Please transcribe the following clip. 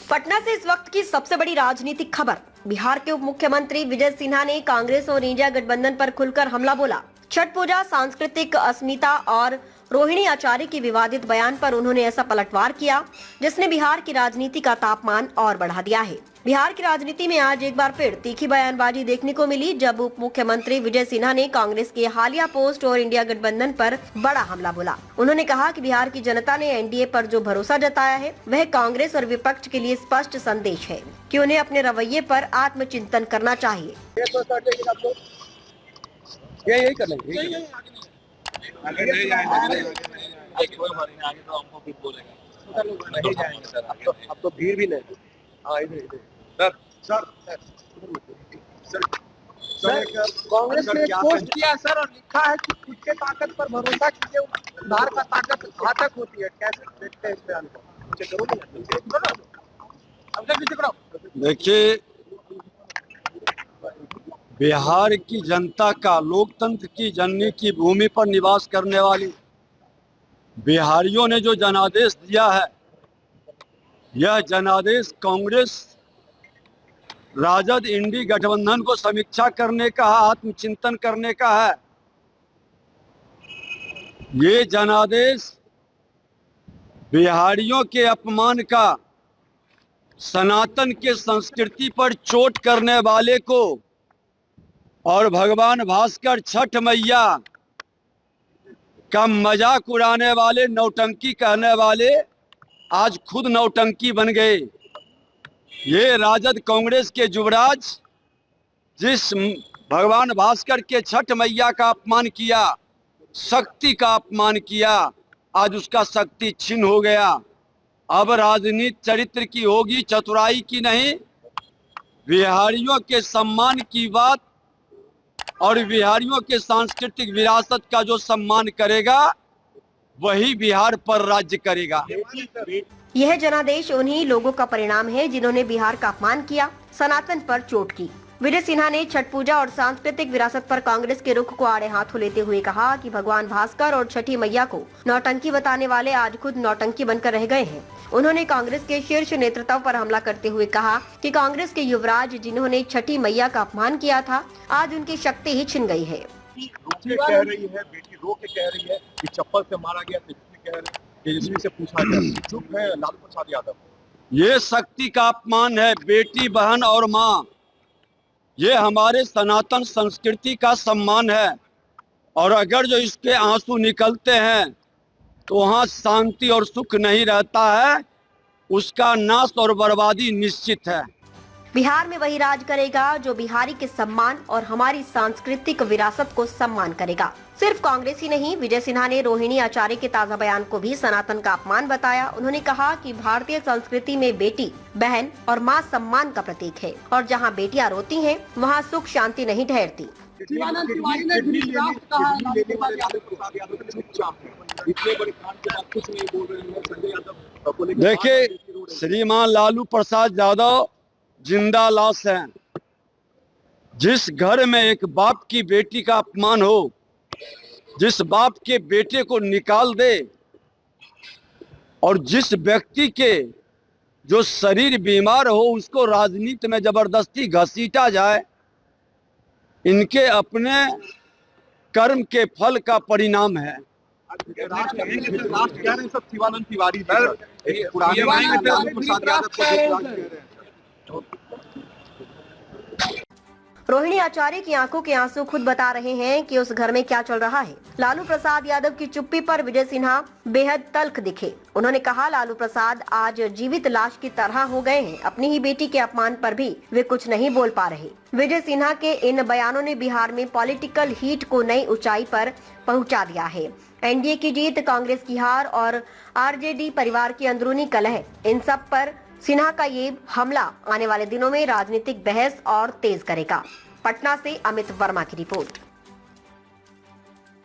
पटना से इस वक्त की सबसे बड़ी राजनीतिक खबर। बिहार के उप मुख्यमंत्री विजय सिन्हा ने कांग्रेस और इंडिया गठबंधन पर खुलकर हमला बोला। छठ पूजा, सांस्कृतिक अस्मिता और रोहिणी आचार्य के विवादित बयान पर उन्होंने ऐसा पलटवार किया जिसने बिहार की राजनीति का तापमान और बढ़ा दिया है। बिहार की राजनीति में आज एक बार फिर तीखी बयानबाजी देखने को मिली जब उप मुख्यमंत्री विजय सिन्हा ने कांग्रेस के हालिया पोस्ट और इंडिया गठबंधन पर बड़ा हमला बोला। उन्होंने कहा कि बिहार की जनता ने एनडीए पर जो भरोसा जताया है वह कांग्रेस और विपक्ष के लिए स्पष्ट संदेश है कि उन्हें अपने रवैये पर आत्मचिंतन करना चाहिए। यही कर लेंगे। अगर नहीं जाएंगे कोई बात नहीं, आगे तो हमको भी बोलेगा नहीं जाएंगे सर। अब तो भीड़ भी नहीं। हाँ इधर सर कांग्रेस ने पोस्ट किया सर और लिखा है कि खुद के ताकत पर भरोसा कीजिए, उधार का ताकत घातक होती है। कैसे देखते हैं इस बयान को? देखिए, बिहार की जनता का लोकतंत्र की जननी की भूमि पर निवास करने वाली बिहारियों ने जो जनादेश दिया है, यह जनादेश कांग्रेस राजद इंडी गठबंधन को समीक्षा करने का, आत्मचिंतन करने का है। ये जनादेश बिहारियों के अपमान का, सनातन के संस्कृति पर चोट करने वाले को और भगवान भास्कर, छठ मैया का मजाक उड़ाने वाले, नौटंकी कहने वाले आज खुद नौटंकी बन गए। ये राजद कांग्रेस के युवराज जिस भगवान भास्कर के, छठ मैया का अपमान किया, शक्ति का अपमान किया, आज उसका शक्ति छीन हो गया। अब राजनीति चरित्र की होगी, चतुराई की नहीं। बिहारियों के सम्मान की बात और बिहारियों के सांस्कृतिक विरासत का जो सम्मान करेगा वही बिहार पर राज्य करेगा। यह जनादेश उन्हीं लोगों का परिणाम है जिन्होंने बिहार का अपमान किया, सनातन पर चोट की। विजय सिन्हा ने छठ पूजा और सांस्कृतिक विरासत पर कांग्रेस के रुख को आड़े हाथों लेते हुए कहा कि भगवान भास्कर और छठी मैया को नौटंकी बताने वाले आज खुद नौटंकी बनकर रह गए हैं। उन्होंने कांग्रेस के शीर्ष नेतृत्व पर हमला करते हुए कहा कि कांग्रेस के युवराज जिन्होंने छठी मैया का अपमान किया था, आज उनकी शक्ति ही छिन गई है। कह रही है, बेटी रो के कह रही है कि चप्पल से मारा गया, कह रहे तेजस्वी से पूछा गया, चुप है लालू प्रसाद यादव। ये शक्ति का अपमान है। बेटी, बहन और माँ, ये हमारे सनातन संस्कृति का सम्मान है। और अगर जो इसके आंसू निकलते हैं तो वहाँ शांति और सुख नहीं रहता है, उसका नाश और बर्बादी निश्चित है। बिहार में वही राज करेगा जो बिहारी के सम्मान और हमारी सांस्कृतिक विरासत को सम्मान करेगा। सिर्फ कांग्रेस ही नहीं, विजय सिन्हा ने रोहिणी आचार्य के ताजा बयान को भी सनातन का अपमान बताया। उन्होंने कहा कि भारतीय संस्कृति में बेटी, बहन और माँ सम्मान का प्रतीक है और जहाँ बेटियाँ रोती हैं, वहाँ सुख शांति नहीं ठहरती। देखिए, श्रीमान लालू प्रसाद यादव जिंदा लाश हैं। जिस घर में एक बाप की बेटी का अपमान हो, जिस बाप के बेटे को निकाल दे और जिस व्यक्ति के जो शरीर बीमार हो उसको राजनीति में जबरदस्ती घसीटा जाए, इनके अपने कर्म के फल का परिणाम है। रोहिणी आचार्य की आंखों के आंसू खुद बता रहे हैं कि उस घर में क्या चल रहा है। लालू प्रसाद यादव की चुप्पी पर विजय सिन्हा बेहद तल्ख दिखे। उन्होंने कहा, लालू प्रसाद आज जीवित लाश की तरह हो गए हैं। अपनी ही बेटी के अपमान पर भी वे कुछ नहीं बोल पा रहे। विजय सिन्हा के इन बयानों ने बिहार में पॉलिटिकल हीट को नई ऊंचाई पर पहुंचा दिया है। एनडीए की जीत, कांग्रेस की हार और आरजेडी परिवार की अंदरूनी कलह, इन सब पर सिन्हा का ये हमला आने वाले दिनों में राजनीतिक बहस और तेज करेगा। पटना से अमित वर्मा की रिपोर्ट।